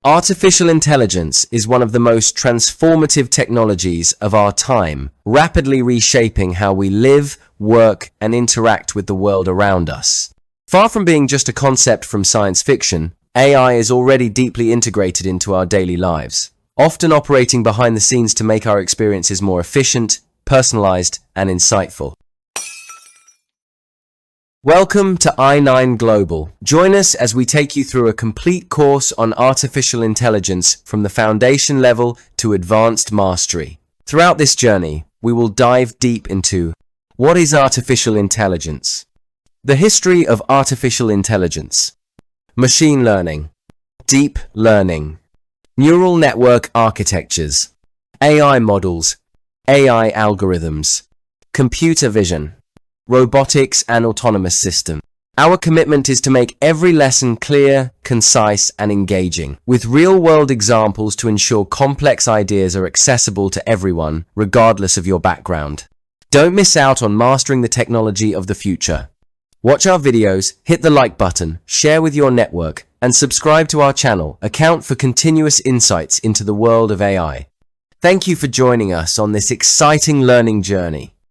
Artificial intelligence is one of the most transformative technologies of our time, rapidly reshaping how we live, work, and interact with the world around us. Far from being just a concept from science fiction, AI is already deeply integrated into our daily lives, often operating behind the scenes to make our experiences more efficient, personalized, and insightful. Welcome to i9 Global. Join us as we take you through a complete course on artificial intelligence from the foundation level to advanced mastery. Throughout this journey, we will dive deep into what is artificial intelligence, the history of artificial intelligence, machine learning, deep learning, neural network architectures, AI models, AI algorithms, computer vision, robotics, and autonomous systems. Our commitment is to make every lesson clear, concise, and engaging, with real-world examples to ensure complex ideas are accessible to everyone, regardless of your background. Don't miss out on mastering the technology of the future. Watch our videos, hit the like button, share with your network, and subscribe to our channel. Account for continuous insights into the world of AI. Thank you for joining us on this exciting learning journey.